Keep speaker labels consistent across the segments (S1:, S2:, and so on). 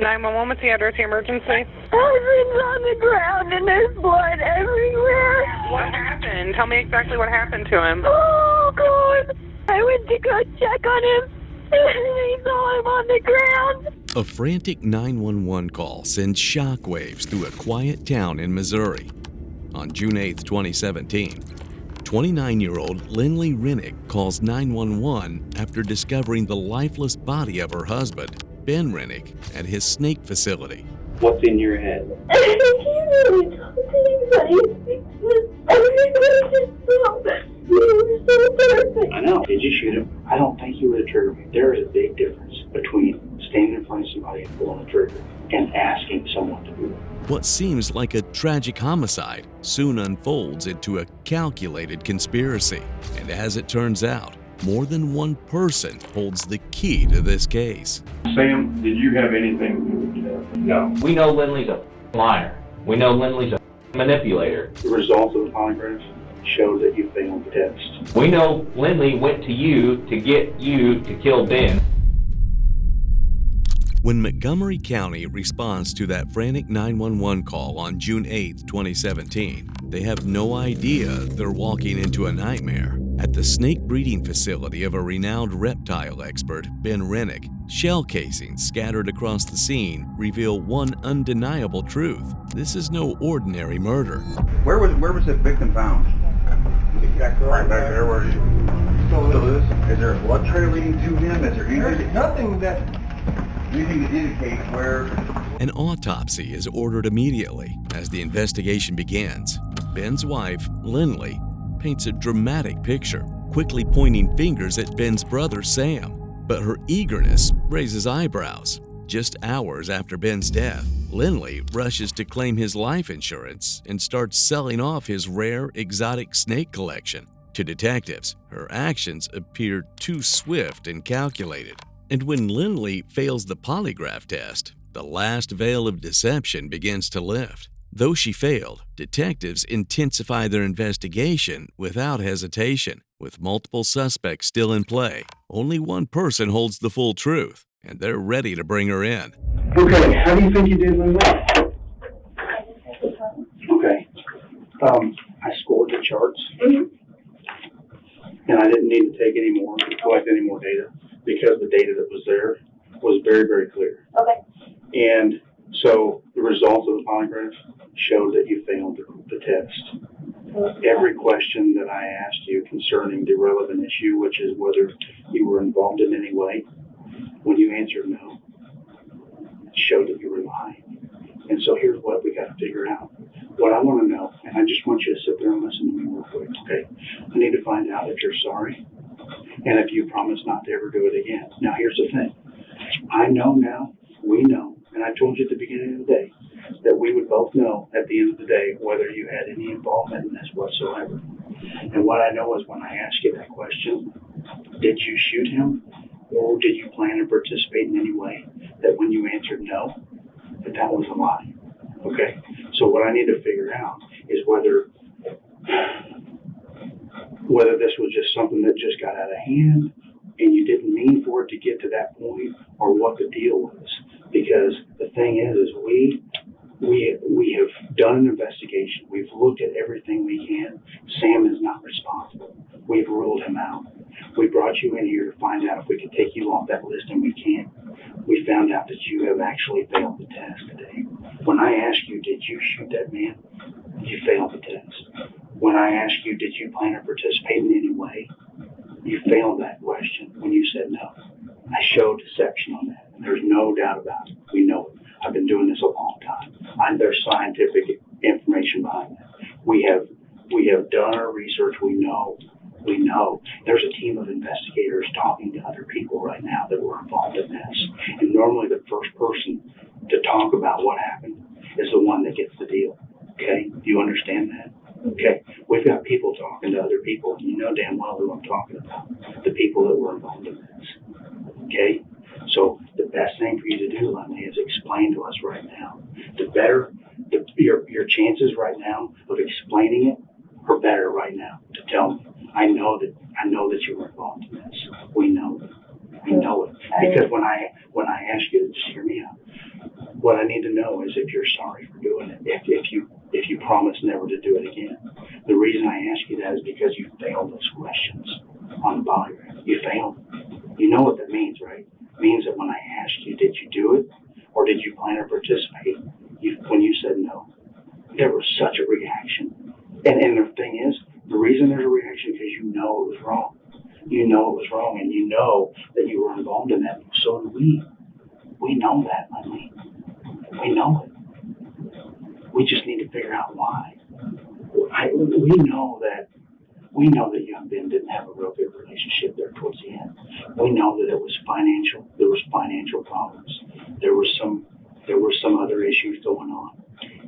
S1: 911, what's the address of the emergency?
S2: Husband's on the ground and there's blood everywhere.
S1: What happened? Tell me exactly what happened to him.
S2: Oh, God. I went to go check on him and I saw him on the ground.
S3: A frantic 911 call sends shockwaves through a quiet town in Missouri. On June 8, 2017, 29-year-old Lynlee Renick calls 911 after discovering the lifeless body of her husband, Ben Renick, at his snake facility.
S4: What's in your head?
S2: I can't really talk to anybody because everybody just thought he was so perfect.
S4: I know. Did you shoot him? I don't think you would have triggered me. There is a big difference between standing in front of somebody and pulling a trigger and asking someone to do it.
S3: What seems like a tragic homicide soon unfolds into a calculated conspiracy. And as it turns out, more than one person holds the key to this case.
S5: Sam, did you have anything to do with that?
S6: No. We know Lynley's a liar. We know Lynley's a manipulator.
S4: The results of the polygraph showed that you failed the test.
S6: We know Lynley went to you to get you to kill Ben.
S3: When Montgomery County responds to that frantic 911 call on June 8, 2017, they have no idea they're walking into a nightmare. At the snake breeding facility of a renowned reptile expert, Ben Renick, shell casings scattered across the scene reveal one undeniable truth. This is no ordinary murder.
S7: Where was the victim found? Right back there where he still is. Is there a blood trail leading to him? Is there anything to indicate where?
S3: An autopsy is ordered immediately as the investigation begins. Ben's wife, Lynley, paints a dramatic picture, quickly pointing fingers at Ben's brother, Sam. But her eagerness raises eyebrows. Just hours after Ben's death, Lynley rushes to claim his life insurance and starts selling off his rare, exotic snake collection. To detectives, her actions appear too swift and calculated. And when Lynley fails the polygraph test, the last veil of deception begins to lift. Though she failed, detectives intensify their investigation without hesitation. With multiple suspects still in play, only one person holds the full truth, and they're ready to bring her in.
S4: Okay, how do you think you did, Lynley? Okay. I scored the charts, and I didn't need to take any more, collect any more data, because the data that was there was very, very clear.
S2: Okay.
S4: And so the results of the polygraph showed that you failed the test. Every question that I asked you concerning the relevant issue, which is whether you were involved in any way, when you answered no, it showed that you were lying. And so here's what we got to figure out. What I want to know, and I just want you to sit there and listen to me real quick, okay? I need to find out if you're sorry and if you promise not to ever do it again. Now, here's the thing. I know now, we know, and I told you at the beginning of the day, that we would both know at the end of the day whether you had any involvement in this whatsoever. And what I know is when I ask you that question, did you shoot him or did you plan to participate in any way, that when you answered no, that was a lie. Okay? So what I need to figure out is whether this was just something that just got out of hand and you didn't mean for it to get to that point, or what the deal was. Because the thing is we have done an investigation. We've looked at everything we can. Sam is not responsible. We've ruled him out. We brought you in here to find out if we could take you off that list, and we can't. We found out that you have actually failed the test today. When I asked you, did you shoot that man? You failed the test. When I asked you, did you plan to participate in any way? You failed that question when you said no. I showed deception on that. There's no doubt about it. We know it. I've been doing this a long time. There's scientific information behind that. We have done our research. We know. There's a team of investigators talking to other people right now that were involved in this. And normally the first person to talk about what happened is the one that gets the deal. Okay? Do you understand that? Okay? We've got people talking to other people, and you know damn well who I'm talking about. The people that were involved in this. Okay? So the best thing for you to do, Lynley, is explain to us right now. Your chances right now of explaining it are better right now to tell me. I know that you were involved in this. We know it. Because when I ask you, just hear me out. What I need to know is if you're sorry for doing it, if you promise never to do it again. The reason I ask you that is because you failed those questions on the polygraph. You failed. You know what that means, right? It means that when I asked you, did you do it or did you plan to participate? When you said no, there was such a reaction. And the thing is, the reason there's a reaction is because you know it was wrong. You know it was wrong, and you know that you were involved in that. So do we. We know that, Lynley. We know it. We just need to figure out why. We know that young Ben didn't have a real good relationship there towards the end. We know that it was financial. There was financial problems. There were some other issues going on,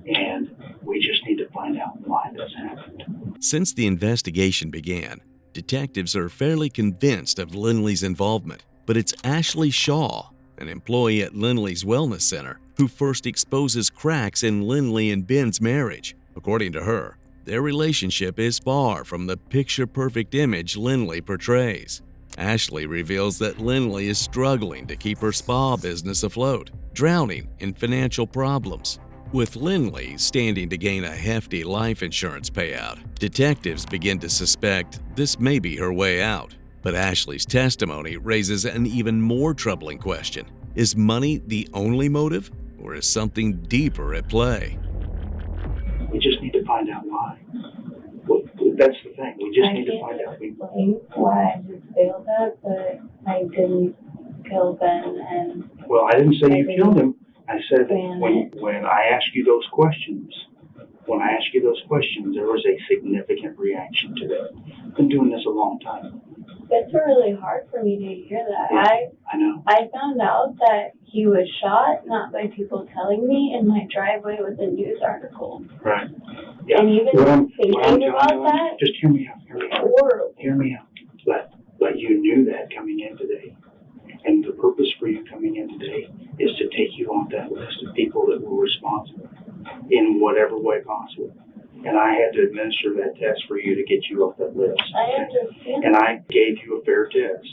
S4: and we just need to find out why this happened.
S3: Since the investigation began, detectives are fairly convinced of Lynley's involvement, but it's Ashley Shaw, an employee at Lynley's Wellness Center, who first exposes cracks in Lynley and Ben's marriage. According to her, their relationship is far from the picture-perfect image Lynley portrays. Ashley reveals that Lynley is struggling to keep her spa business afloat, drowning in financial problems. With Lynley standing to gain a hefty life insurance payout, detectives begin to suspect this may be her way out. But Ashley's testimony raises an even more troubling question. Is money the only motive, or is something deeper at play?
S4: We just need to find out why. Well, that's the thing. We just need to find out.
S2: I can't explain why I just failed that, but I didn't kill Ben, and...
S4: Well, I didn't say you killed him. I said that when I asked you those questions, there was a significant reaction to that. I've been doing this a long time.
S2: It's really hard for me to hear that.
S4: Yeah, I know.
S2: I found out that he was shot, not by people telling me, in my driveway with a news article.
S4: Right. Yeah.
S2: And even thinking about that,
S4: just hear me out.
S2: horrible.
S4: Hear me out. But you knew that coming in today. And the purpose for you coming in today is to take you off that list of people that were responsible in whatever way possible. And I had to administer that test for you to get you off that list.
S2: I understand.
S4: And I gave you a fair test.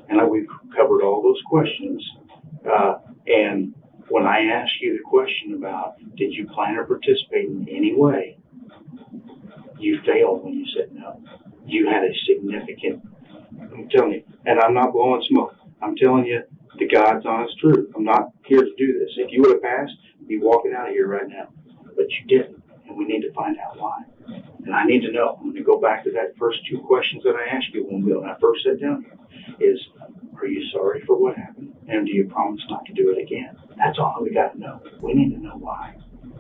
S4: And we covered all those questions. And when I asked you the question about, did you plan or participate in any way, you failed when you said no. You had a significant, I'm telling you, and I'm not blowing smoke. I'm telling you the God's honest truth. I'm not here to do this. If you would have passed, you'd be walking out of here right now. But you didn't, and we need to find out why. And I need to know. I'm going to go back to that first two questions that I asked you when I first sat down here. Is, are you sorry for what happened? And do you promise not to do it again? That's all we got to know. We need to know why.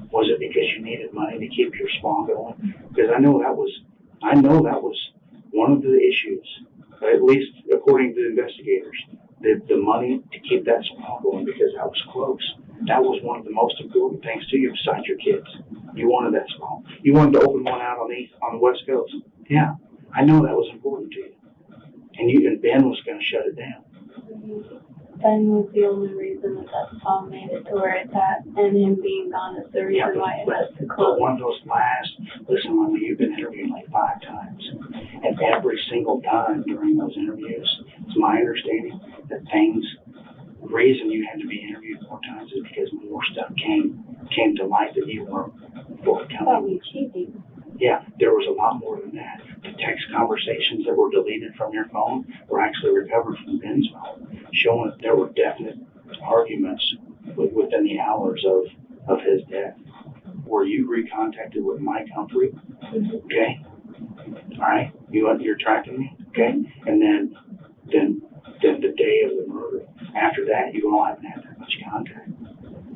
S4: Was it because you needed money to keep your spa going? Because I know that was one of the issues, at least according to the investigators. The money to keep that spa going because that was close. That was one of the most important things to you besides your kids. You wanted that spa. You wanted to open one out on the West Coast. Yeah, I know that was important to you. And Ben was going to shut it down.
S2: Ben was the only reason that spa made it to where it's at, and him being gone is the reason why it has to close.
S4: But one of those listen, you've been interviewed like 5 times. And every single time during those interviews, it's my understanding that the reason you had to be interviewed more times is because more stuff came to light that you weren't forthcoming.
S2: That was cheating.
S4: Yeah, there was a lot more than that. The text conversations that were deleted from your phone were actually recovered from Ben's phone, showing that there were definite arguments within the hours of his death. Were you recontacted with Mike Humphrey?
S2: Mm-hmm.
S4: Okay. All right. You're tracking me? Okay. And then the day of the murder. After that, you all haven't had that much contact.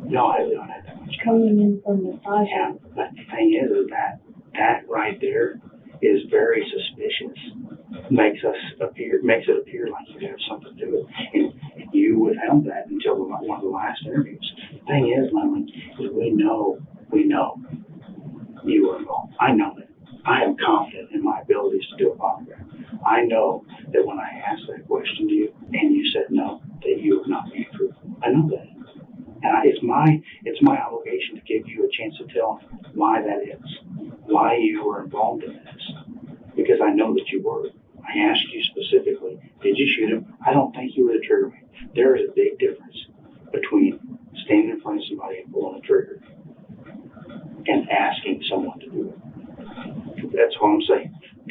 S4: No, I don't have that much contact.
S2: Coming in from the side.
S4: Yeah, but the thing is that right there is very suspicious. Makes it appear like you have something to do with it. And you withheld that until one of the last interviews. The thing is, Lynley, is we know you were involved. I know that. I am confident in my abilities to do a polygraph. I know that when I asked that question to you and you said no, that you would not be truthful. I know that. And it's my obligation to give you a chance to tell why that is, why you were involved in this, because I know that you were. I asked you specifically, did you shoot him? I don't think you were the trigger man. There is a big difference between standing in front of somebody and pulling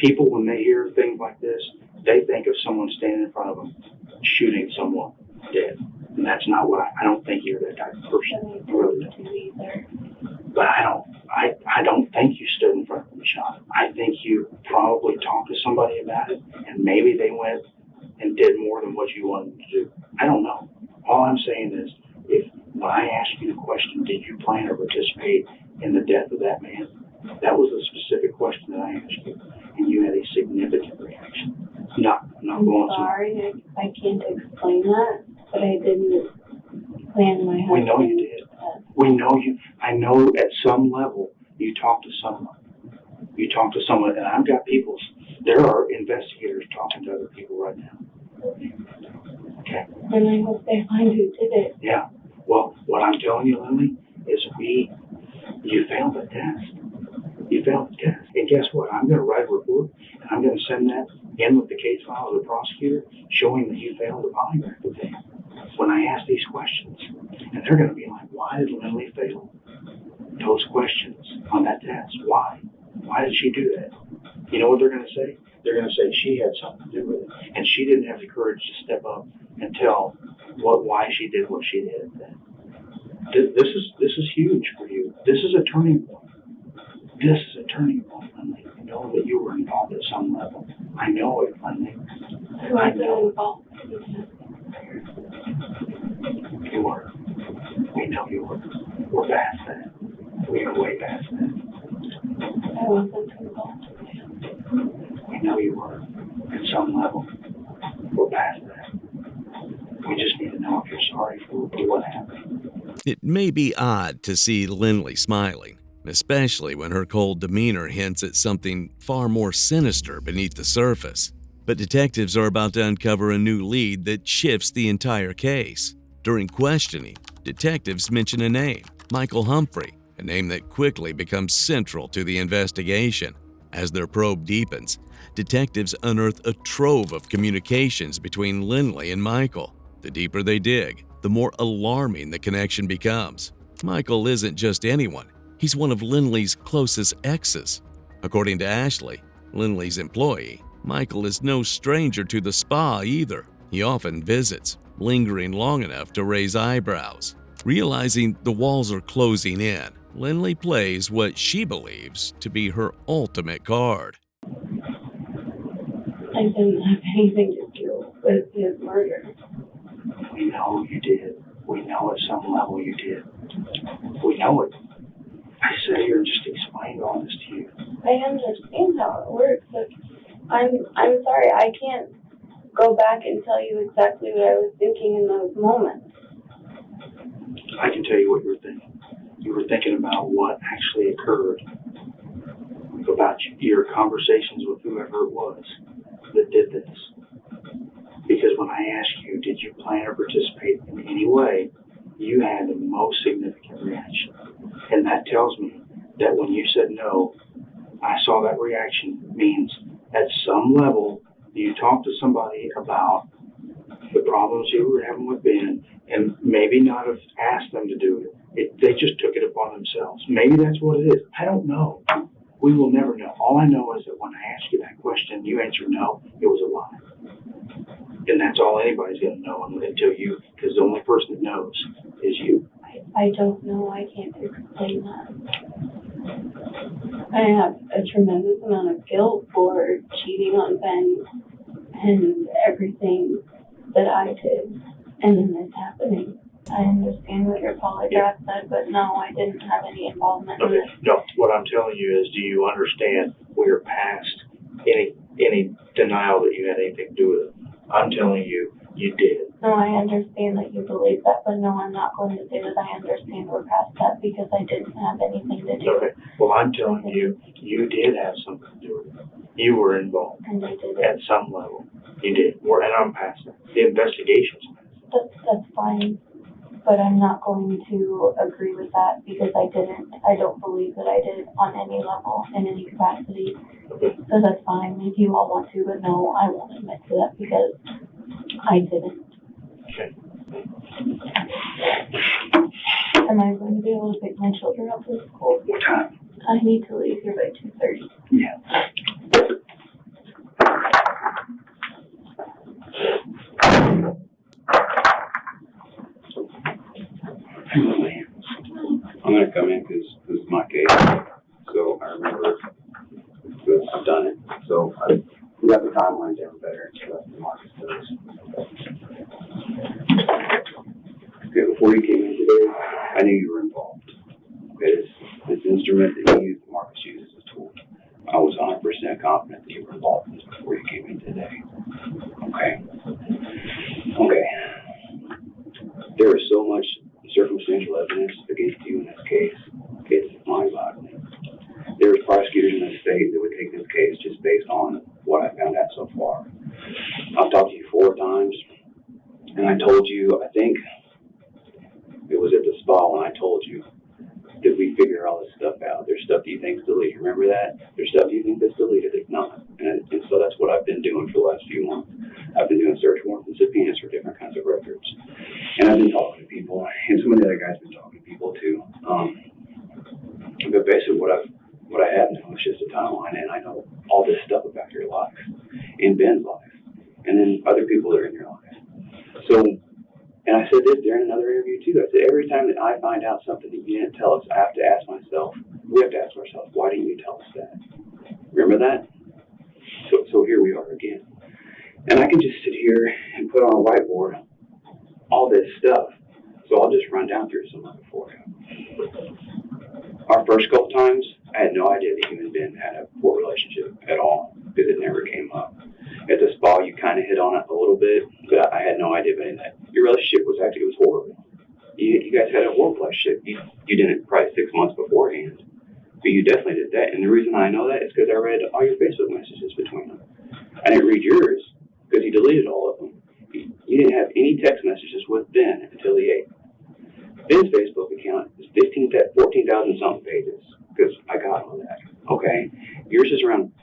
S4: people, when they hear things like this, they think of someone standing in front of them shooting someone dead. And that's not what I don't think you're that type of person. I really don't. But I don't think you stood in front of them and shot him. I think you probably talked to somebody about it, and maybe they went and did more than what you wanted them to do. I don't know. All I'm saying is, if when I asked you the question, did you plan or participate in the death of that man? That was a specific question that I asked you, and you had a significant reaction.
S2: I'm sorry, I can't explain that, but I didn't plan my husband.
S4: We know you did. We know you. I know at some level you talked to someone. You talked to someone, and I've got people. There are investigators talking to other people right now. Okay.
S2: And I hope they find who did it.
S4: Yeah. Well, what I'm telling you, Lynley, is you failed the test. You failed the test. And guess what? I'm going to write a report, and I'm going to send that in with the case file to the prosecutor, showing that you failed the polygraph today. When I ask these questions, and they're going to be like, why did Lynley fail those questions on that test? Why? Why did she do that? You know what they're going to say? They're going to say she had something to do with it, and she didn't have the courage to step up and tell why she did what she did. This is huge for you. This is a turning point. This is a turning point, Lynley. I know that you were involved at some level. I know it, Lynley. I know
S2: involved.
S4: you were. We know you were. We're past that. We are way past that.
S2: I wasn't involved.
S4: We know you were at some level. We're past that. We just need to know if you're sorry for what happened.
S3: It may be odd to see Lynley smiling, especially when her cold demeanor hints at something far more sinister beneath the surface. But detectives are about to uncover a new lead that shifts the entire case. During questioning, detectives mention a name, Michael Humphrey, a name that quickly becomes central to the investigation. As their probe deepens, detectives unearth a trove of communications between Lynley and Michael. The deeper they dig, the more alarming the connection becomes. Michael isn't just anyone. He's one of Lynley's closest exes. According to Ashley, Lynley's employee, Michael is no stranger to the spa either. He often visits, lingering long enough to raise eyebrows. Realizing the walls are closing in, Lynley plays what she believes to be her ultimate card.
S2: I didn't have anything to do with his murder.
S4: We know you did. We know at some level you did. We know it. I sat here and just explained all this to you.
S2: I understand how it works, but I'm sorry, I can't go back and tell you exactly what I was thinking in those moments.
S4: I can tell you what you were thinking. You were thinking about what actually occurred, about your conversations with whoever it was that did this. Because when I asked you, did you plan or participate in any way, you had the most significant reaction. And that tells me that when you said no, I saw that reaction means at some level you talked to somebody about the problems you were having with Ben and maybe not have asked them to do it. They just took it upon themselves. Maybe that's what it is. I don't know. We will never know. All I know is that when I asked you that question, you answered no, it was a lie. And that's all anybody's going to know until you, because the only person that knows is you.
S2: I don't know. I can't explain that. I have a tremendous amount of guilt for cheating on Ben and everything that I did. And then this happening. I understand what your polygraph said, but no, I didn't have any involvement in it.
S4: No, what I'm telling you is, do you understand we're past any denial that you had anything to do with it? I'm telling you, you did.
S2: No, I understand that you believe that, but no, I'm not going to say that I understand we're past that because I didn't have anything to do with it.
S4: Okay, well, I'm telling you, you did have something to do with it. You were involved.
S2: And I did
S4: at some level. You did. And I'm past that. The investigation's past.
S2: That's fine. But I'm not going to agree with that because I don't believe that I did on any level, in any capacity.
S4: Okay.
S2: So that's fine if you all want to, but no, I won't admit to that because I didn't.
S4: Okay.
S2: Am I going to be able to pick my children up from school?
S4: What time?
S2: I need to leave here by 2:30.
S4: Yeah.
S7: Lynley, I'm going to come in because this is my case. So I remember I've done it. So we got the timelines down better. So the Marcus does. Okay, before you came in today, I knew you were involved. Okay, this instrument that Marcus uses as a tool. I was 100% confident that you were involved in this before you came in today. Okay. There is so much circumstantial evidence against you in this case. It's mind-boggling. There's prosecutors in the state that would take this case just based on what I found out so far. I've talked to you 4 times, and I told you, I think it was at the spa when I told you that we figure all this stuff out. There's stuff that you think is deleted. Remember that? There's stuff you think that's deleted that's not. And so that's what I've been doing for the last few months. I've been doing search warrants and subpoenas for different kinds of records. And I've been talking to people, and some of the other guys have been talking to people too. But basically what I have now is just a timeline, and I know all this stuff about your life, and Ben's life, and then other people that are in your life. So, and I said this during another interview too. I said, every time that I find out something that you didn't tell us, I have to ask myself, we have to ask ourselves, why didn't you tell us that? Remember that? So here we are again. And I can just sit here and put on a whiteboard all this stuff. So I'll just run down through some of it for you. Our first couple times, I had no idea that you and Ben had a poor relationship at all, because it never came up. At the spa, you kind of hit on it a little bit, but I had no idea about that. Your relationship was horrible. You guys had a horrible relationship. You didn't probably 6 months beforehand, but you definitely did that. And the reason I know that is because I read all your Facebook messages between them. I didn't read yours because you deleted all of them. You didn't have any text messages with Ben until the 8th. Ben's Facebook account is 14,000 something pages because I got on that. Okay, yours is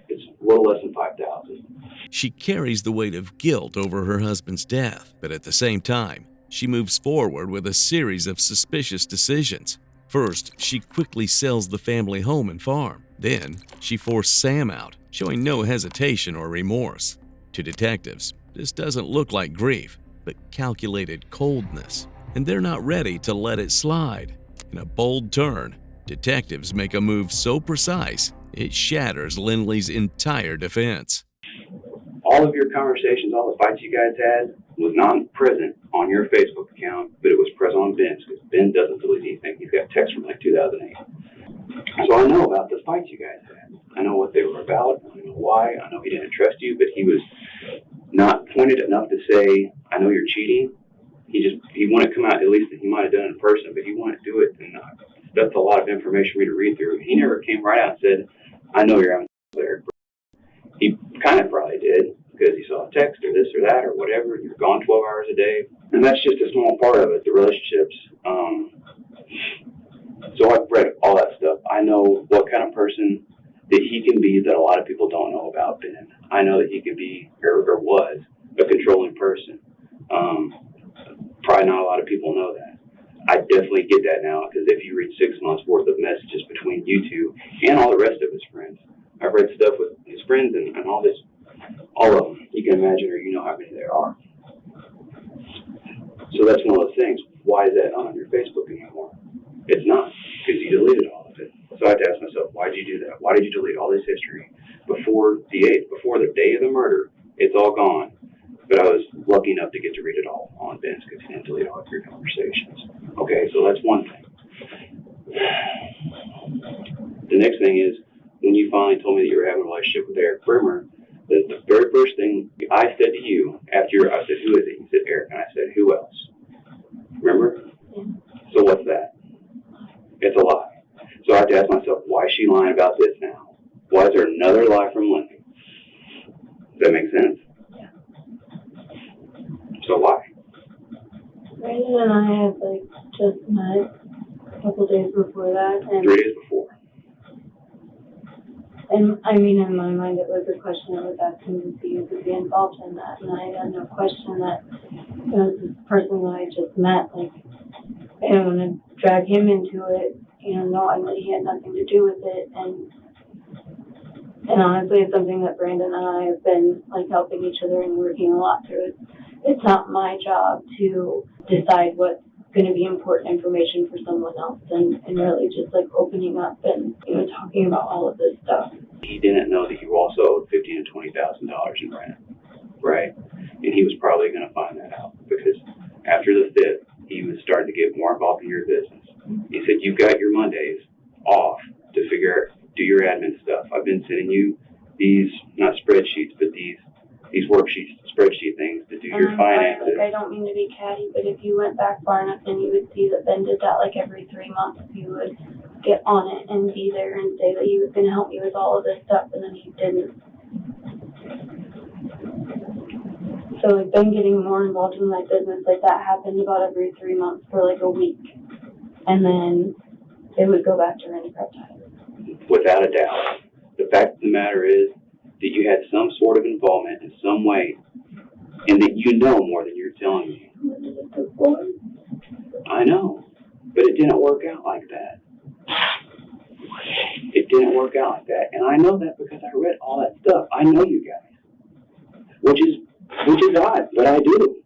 S7: it's a little less than 5,000.
S3: She carries the weight of guilt over her husband's death, but at the same time, she moves forward with a series of suspicious decisions. First, she quickly sells the family home and farm. Then, she forced Sam out, showing no hesitation or remorse. To detectives, this doesn't look like grief, but calculated coldness, and they're not ready to let it slide. In a bold turn, detectives make a move so precise, it shatters Lynley's entire defense.
S7: All of your conversations, all the fights you guys had, was not present on your Facebook account, but it was present on Ben's, because Ben doesn't delete anything. He's got texts from like 2008. So I know about the fights you guys had. I know what they were about. I know why. I know he didn't trust you, but he was not pointed enough to say, I know you're cheating. He wanted to come out, at least he might have done it in person, but he wanted to do it, and that's a lot of information for me to read through. He never came right out and said, I know you're having there. He kind of probably did, because he saw a text or this or that or whatever, and you're gone 12 hours a day. And that's just a small part of it, the relationships. So I've read all that stuff. I know what kind of person that he can be that a lot of people don't know about Ben. I know that he could be, or was, a controlling person. Probably not a lot of people know that. I definitely get that now, because if you read 6 months worth of messages between you two and all the rest of his friends, I've read stuff with his friends and all this, all of them. You can imagine, or you know how many there are. So that's one of those things. Why is that not on your Facebook anymore? It's not, because you deleted all of it. So I have to ask myself, why did you do that? Why did you delete all this history before the 8th, before the day of the murder? It's all gone. But I was lucky enough to get to read it all on Ben's, because he didn't delete all of your conversations. Okay, so that's one thing. The next thing is, when you finally told me that you were having a relationship with Eric Brimmer, the very first thing I said to you after I said, who is it? You said Eric, and I said, who else? Remember?
S2: Yeah.
S7: So what's that? It's a lie. So I have to ask myself, why is she lying about this now? Why is there another lie from Lynley? Does that make sense?
S2: Yeah.
S7: So why?
S2: Brandon and I had just met a couple days before that, and
S7: 3 days before.
S2: And I mean, in my mind, it was a question I was asking if you could be involved in that, and I had no question that, this person that I just met, I didn't want to drag him into it, knowing that he had nothing to do with it, and honestly, it's something that Brandon and I have been, helping each other and working a lot through. It's not my job to decide what going to be important information for someone else, and really just like opening up and, you know, talking about all of this stuff.
S7: He didn't know that you also owed $15,000 to $20,000 in rent, right? And he was probably going to find that out because after the 5th, he was starting to get more involved in your business. He said, "You've got your Mondays off to do your admin stuff. I've been sending you these, not spreadsheets, but these worksheets, spreadsheet things to do your finances."
S2: Like, I don't mean to be catty, but if you went back far enough, then you would see that Ben did that like every 3 months. He would get on it and be there and say that he was going to help me with all of this stuff, and then he didn't. So like Ben getting more involved in my business, like that happened about every 3 months for like a week, and then it would go back to running reptile.
S7: Without a doubt. The fact of the matter is that you had some sort of involvement in some way, and that you know more than you're telling me. I know, but it didn't work out like that. It didn't work out like that, and I know that because I read all that stuff. I know you guys, which is odd, but I do.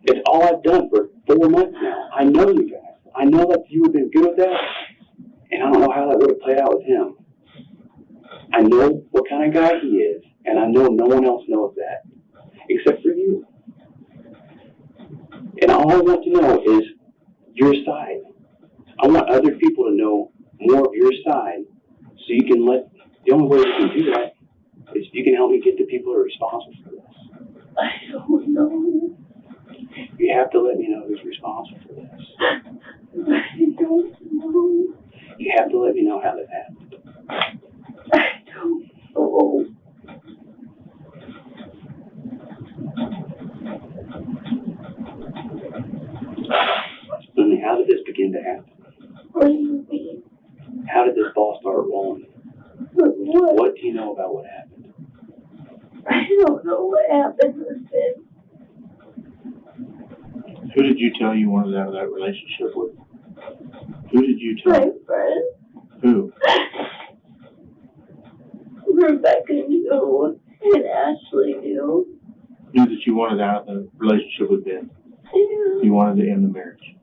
S7: It's all I've done for 4 months now. I know you guys. I know that you have been good with that, and I don't know how that would have played out with him. I know what kind of guy he is, and I know no one else knows that, except for you. And all I want to know is your side. I want other people to know more of your side, so you can the only way you can do that is if you can help me get the people who are responsible for this.
S2: I don't know.
S7: You have to let me know who's responsible for this.
S2: I don't know.
S7: You have to let me know how this happened.
S2: I don't know.
S7: Lynley, how did this begin to happen?
S2: What do you mean?
S7: How did this ball start rolling?
S2: What?
S7: What do you know about what happened?
S2: I don't know what happened with him.
S5: Who did you tell you wanted out of that relationship with? Who did you tell?
S2: My friend.
S5: Who?
S2: Rebecca knew, and Ashley knew.
S5: Knew that you wanted out of the relationship with Ben.
S2: Yeah.
S5: You wanted to end the marriage.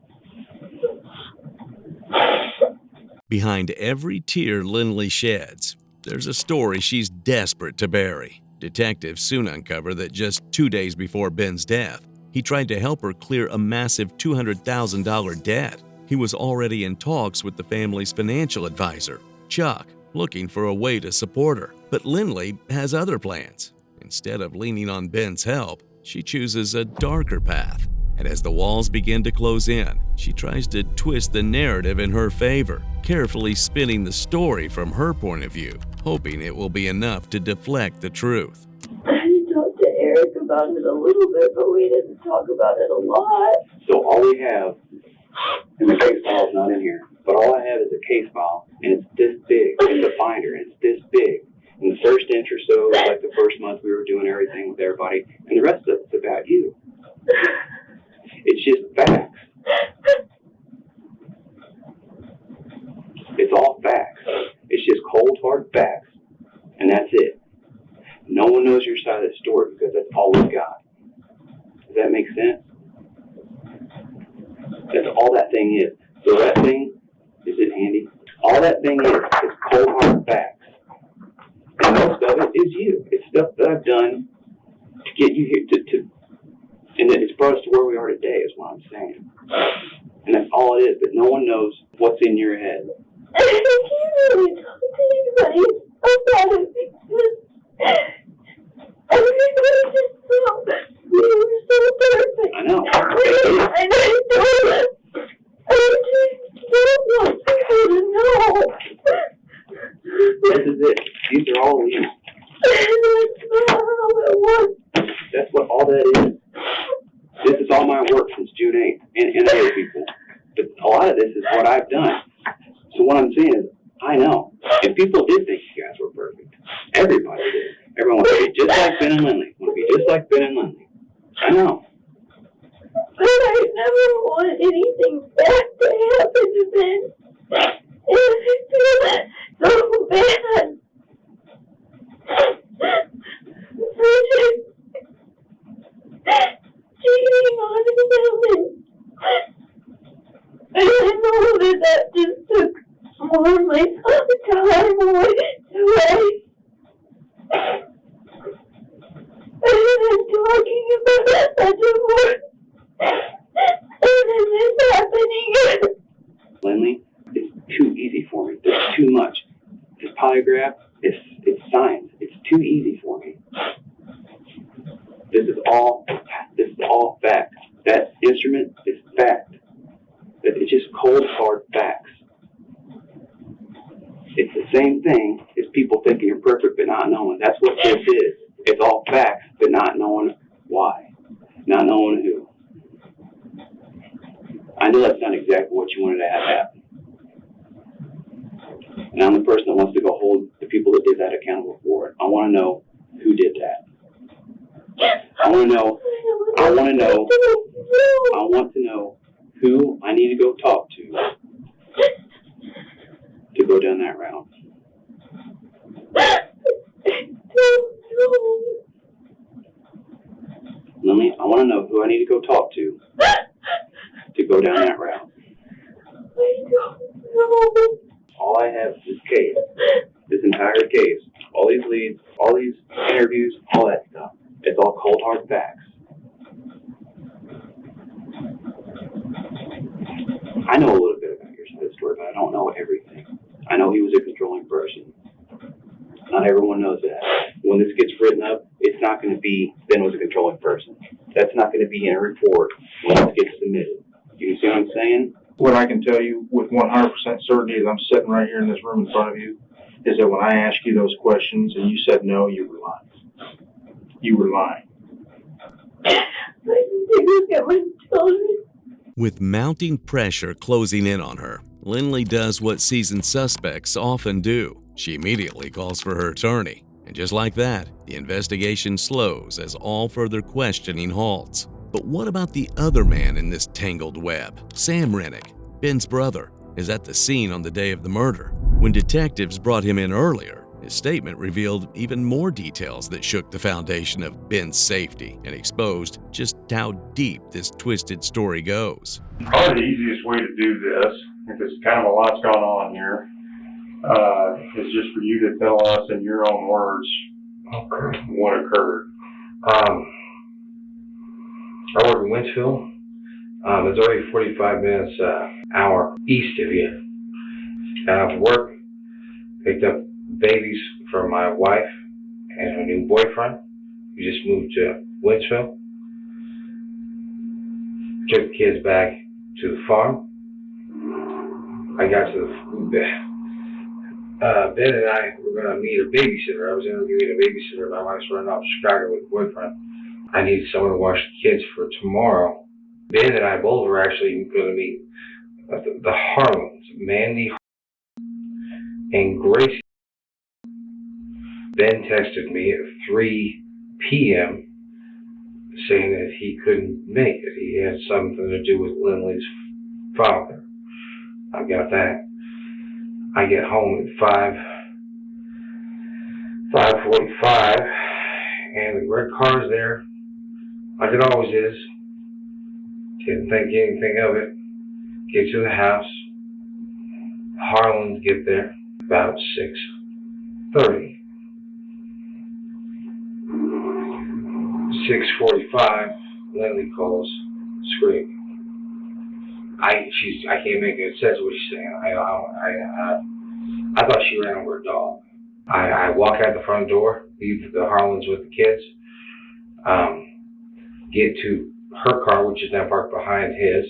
S3: Behind every tear Lynley sheds, there's a story she's desperate to bury. Detectives soon uncover that just 2 days before Ben's death, he tried to help her clear a massive $200,000 debt. He was already in talks with the family's financial advisor, Chuck, looking for a way to support her. But Lynley has other plans. Instead of leaning on Ben's help, she chooses a darker path. And as the walls begin to close in, she tries to twist the narrative in her favor, carefully spinning the story from her point of view, hoping it will be enough to deflect the truth.
S2: I talked to Eric about it a little bit, but we didn't talk about it a lot.
S7: So all we have, and the case file is not in here, but all I have is a case file, and it's this big. It's a binder, and it's this big. And the first inch or so, like the first month, we were doing everything with everybody, and the rest of it's about you. It's just facts. It's all facts. It's just cold, hard facts, and that's it. No one knows your side of the story because that's all we've got. Does that make sense? That's all that thing is. So that thing, is it handy? All that thing is cold, hard facts. And most of it is you. It's stuff that I've done to get you here and it's brought us to where we are today is what I'm saying. And that's all it is, but no one knows what's in your head.
S2: I can't really talk to anybody about it because everybody just thought we were so perfect.
S7: I know.
S2: And I know that. I just don't want people to know.
S7: This is it. These are all you.
S2: That's not how it was.
S7: That's what all that is. This is all my work since June 8th and other people. But a lot of this is what I've done. So what I'm saying is, I know. And people did think you guys were perfect. Everybody did. Everyone wanted to be just like Ben and Lynley. Want to be just like Ben and Lynley. I know.
S2: But I never want anything bad to happen to Ben. And I feel so bad. Cheating on him. that just took more of my time away. I'm talking about a divorce. And then this happening.
S7: Lynley, it's too easy for me. There's too much. This polygraph, it's science. It's too easy for me. This is all fact. That instrument is fact. It's just cold, hard facts. It's the same thing as people thinking you're perfect but not knowing. That's what this is. It's all facts but not knowing why. Not knowing who. I know that's not exactly what you wanted to have happen. And I'm the person that wants to go hold the people that did that accountable for it. I want to know who did that. I want to know who I need to go talk to go down that route. Lynley, I want to know who I need to go talk to go down that route. All I have is this case, this entire case, all these leads, all these interviews, all that stuff. It's all cold hard facts. I know a little bit about your side of the story, but I don't know everything. I know he was a controlling person. Not everyone knows that. When this gets written up, it's not going to be Ben was a controlling person. That's not going to be in a report when it gets submitted. You see what I'm saying?
S5: What I can tell you with 100% certainty is I'm sitting right here in this room in front of you, is that when I asked you those questions and you said no, you were lying. You were lying.
S2: I need to go get my children.
S3: With mounting pressure closing in on her, Lynley does what seasoned suspects often do. She immediately calls for her attorney. And just like that, the investigation slows as all further questioning halts. But what about the other man in this tangled web? Sam Renick, Ben's brother, is at the scene on the day of the murder. When detectives brought him in earlier, his statement revealed even more details that shook the foundation of Ben's safety and exposed just how deep this twisted story goes.
S8: Probably the easiest way to do this, because kind of a lot's gone on here, is just for you to tell us in your own words what occurred.
S9: I work in Winchville. It's already 45 minutes, hour east of here. Got out to work, picked up babies for my wife and her new boyfriend. We just moved to Winchville. Took the kids back to the farm. I got to Ben and I were going to meet a babysitter. I was interviewing a babysitter. My wife's running off to Chicago with a boyfriend. I needed someone to watch the kids for tomorrow. Ben and I both were actually going to meet the Harlans, Mandy and Gracie. Ben texted me at 3 p.m. saying that he couldn't make it. He had something to do with Lynley's father. I got that. I get home at 5:45, and the red car's there, like it always is. Didn't think anything of it. Get to the house. Harlan get there about 6:30. 6:45, Lynley calls, screaming. I can't make any sense of what she's saying. I thought she ran over a dog. I walk out the front door, leave the Harlans with the kids, get to her car, which is now parked behind his,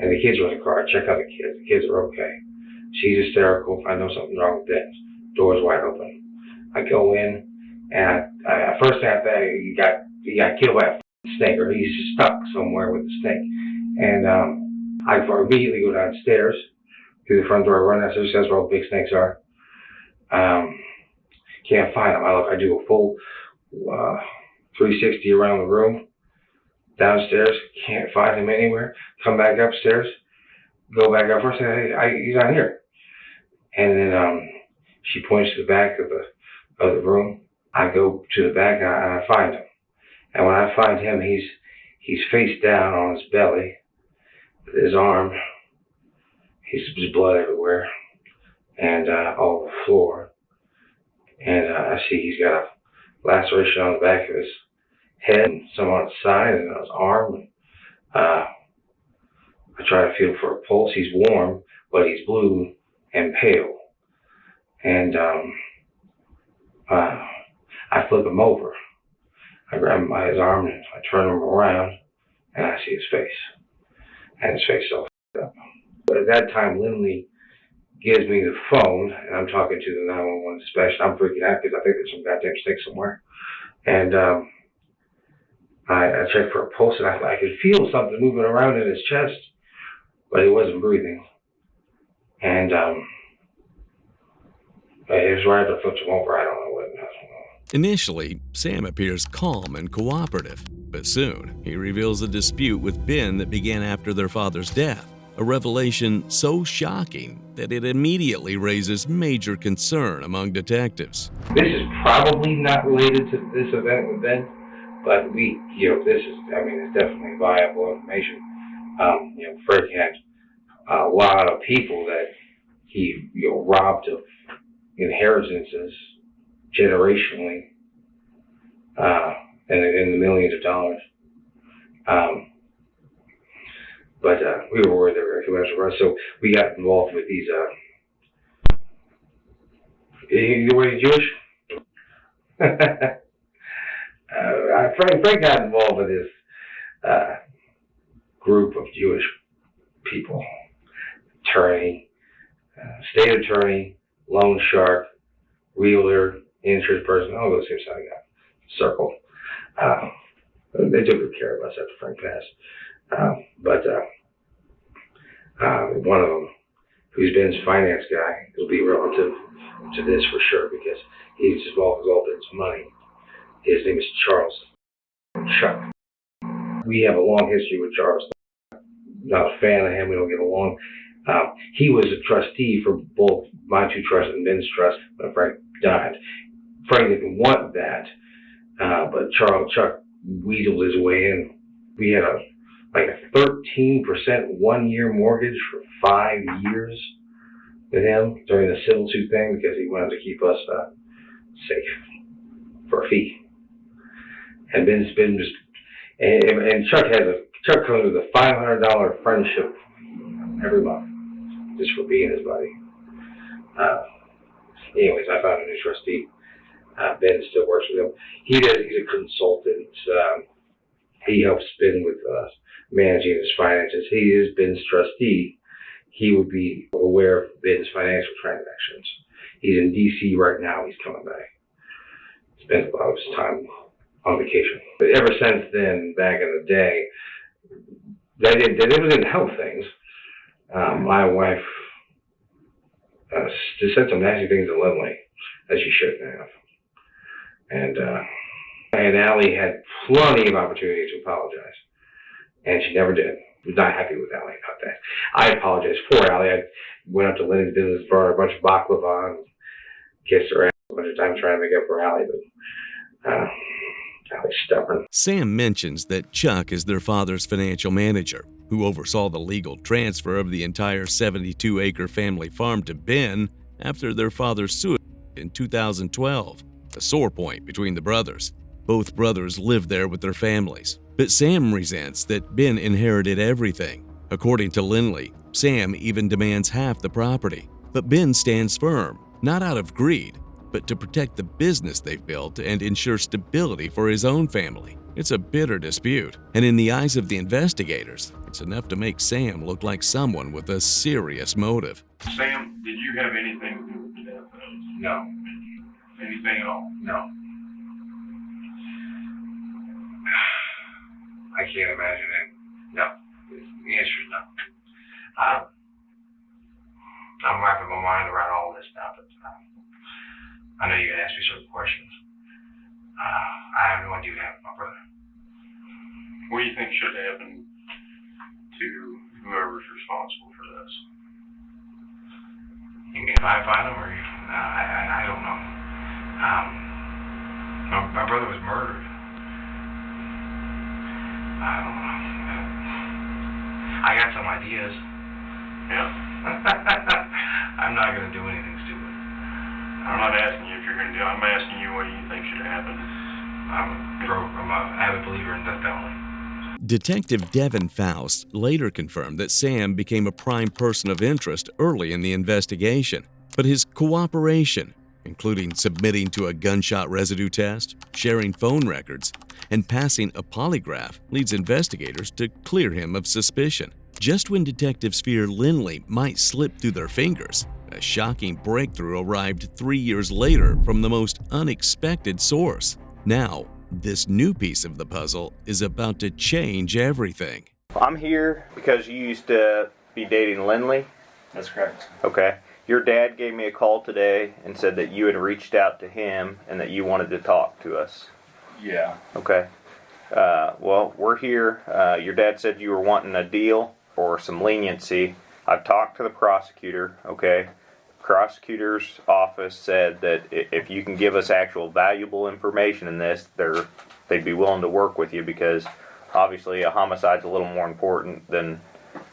S9: and the kids are in the car. I check out the kids. The kids are okay. She's hysterical. I know something's wrong with Ben. Door's wide open. I go in, and first thing I think, he got killed by a snake, or he's stuck somewhere with the snake. And I immediately go downstairs through the front door. I run downstairs. That's where all the big snakes are. Can't find them. I do a full 360 around the room. Downstairs, can't find him anywhere. Come back upstairs, go back up first. Say, hey, he's not here. And then she points to the back of the room. I go to the back and I find him. And when I find him, he's face down on his belly, with his arm There's blood everywhere and all over the floor. And I see he's got a laceration on the back of his head and some on his side and on his arm. I try to feel for a pulse. He's warm, but he's blue and pale. And I flip him over. I grab him by his arm and I turn him around and I see his face. And his face all f***ed up. But at that time, Lynley gives me the phone and I'm talking to the 911 dispatch. I'm freaking out because I think there's some goddamn mistake somewhere. And I checked for a pulse and I could feel something moving around in his chest, but he wasn't breathing. And it was right after I flipped him over. I don't know what it was.
S3: Initially, Sam appears calm and cooperative, but soon he reveals a dispute with Ben that began after their father's death, a revelation so shocking that it immediately raises major concern among detectives.
S9: This is probably not related to this event with Ben, but it's definitely viable information. Frank had a lot of people that he, robbed of inheritances generationally, and in the millions of dollars. But we were worried there were too much for us, so we got involved with these. Were you Jewish? Frank got involved with this group of Jewish people. Attorney, state attorney, loan shark, realtor, insurance person, all those things I got circled. They took good care of us after Frank passed. But one of them, who's Ben's finance guy, will be relative to this for sure because he's involved with all Ben's money. His name is Charles Chuck. We have a long history with Charles. Not a fan of him. We don't get along. He was a trustee for both my two trusts and Ben's trust when Frank died. Frank didn't want that, but Chuck weaseled his way in. We had a 13% 1-year mortgage for 5 years with him during the civil suit thing because he wanted to keep us safe for a fee. And Chuck comes with a $500 friendship every month just for being his buddy. Anyways, I found a new trustee. Ben still works with him. He's a consultant. He helps Ben with managing his finances. He is Ben's trustee. He would be aware of Ben's financial transactions. He's in D.C. right now. He's coming back. He spends a lot of his time on vacation. But ever since then, back in the day, they didn't help things. My wife just said some nasty things to Lynley that she shouldn't have. And Allie had plenty of opportunities to apologize, and she never did. I was not happy with Allie about that. I apologized for Allie. I went up to Lynley's business, brought her a bunch of baklava, and kissed her ass a bunch of times trying to make up for Allie, but Allie's stubborn.
S3: Sam mentions that Chuck is their father's financial manager, who oversaw the legal transfer of the entire 72-acre family farm to Ben after their father's suicide in 2012, a sore point between the brothers. Both brothers live there with their families, but Sam resents that Ben inherited everything. According to Lynley, Sam even demands half the property, but Ben stands firm, not out of greed, but to protect the business they've built and ensure stability for his own family. It's a bitter dispute, and in the eyes of the investigators, it's enough to make Sam look like someone with a serious motive.
S8: Sam, did you have anything to do with the death?
S9: No.
S8: Anything at all?
S9: No. I can't imagine it. No. The answer is no. I'm wrapping my mind around all this now, but I know you're going to ask me certain questions. I have no idea what happened to my brother.
S8: What do you think should happen to whoever's responsible for this?
S9: You mean if I find him, or I don't know. My brother was murdered. I don't know. I got some ideas.
S8: Yeah.
S9: I'm not going to do anything stupid.
S8: I'm not asking you if you're gonna do it, I'm asking you what you think should happen.
S9: I'm a avid believer in death penalty.
S3: Detective Devin Faust later confirmed that Sam became a prime person of interest early in the investigation, but his cooperation, including submitting to a gunshot residue test, sharing phone records, and passing a polygraph, leads investigators to clear him of suspicion. Just when detectives fear Lynley might slip through their fingers, a shocking breakthrough arrived 3 years later from the most unexpected source. Now, this new piece of the puzzle is about to change everything.
S10: I'm here because you used to be dating Lynley.
S5: That's correct.
S10: Okay. Your dad gave me a call today and said that you had reached out to him and that you wanted to talk to us.
S5: Yeah.
S10: Okay. Well, we're here. Your dad said you were wanting a deal or some leniency. I've talked to the prosecutor, okay? Prosecutor's office said that if you can give us actual valuable information in this, they'd be willing to work with you because obviously a homicide's a little more important than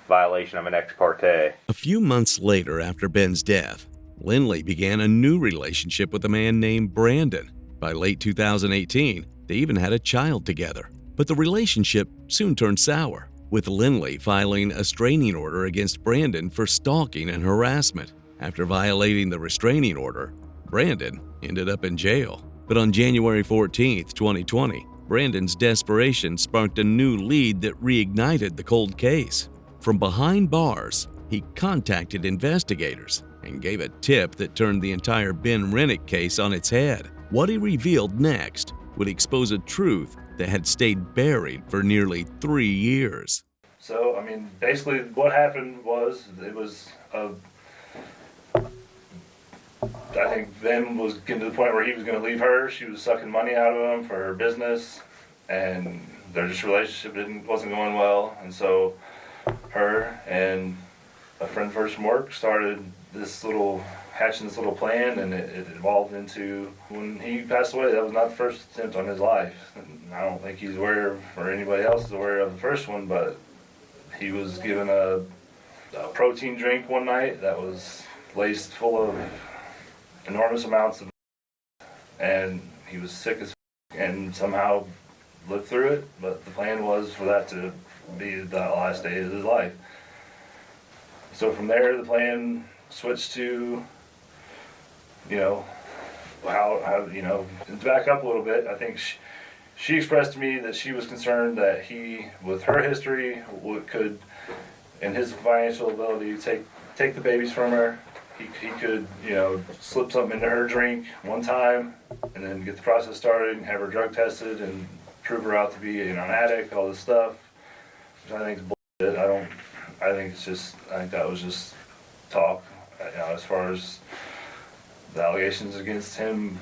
S10: violation of an ex parte.
S3: A few months later after Ben's death, Lynley began a new relationship with a man named Brandon. By late 2018, they even had a child together. But the relationship soon turned sour, with Lynley filing a restraining order against Brandon for stalking and harassment. After violating the restraining order, Brandon ended up in jail. But on January 14, 2020, Brandon's desperation sparked a new lead that reignited the cold case. From behind bars, he contacted investigators and gave a tip that turned the entire Ben Renick case on its head. What he revealed next would expose a truth that had stayed buried for nearly 3 years.
S11: So, basically what happened was, I think Ben was getting to the point where he was going to leave her. She was sucking money out of him for her business, and their relationship wasn't going well. And so her and a friend first from work started hatching this little plan, and it evolved into, when he passed away, that was not the first attempt on his life. And I don't think he's aware of, or anybody else is aware of the first one, but he was given a protein drink one night that was laced full of enormous amounts of, and he was sick as and somehow lived through it. But the plan was for that to be the last day of his life. So from there, the plan switched to, to back up a little bit. I think she expressed to me that she was concerned that he, with her history, could, and his financial ability, take the babies from her. He could, slip something into her drink one time and then get the process started and have her drug tested and prove her out to be an addict, all this stuff, which I think is bullshit. I think that was just talk, as far as the allegations against him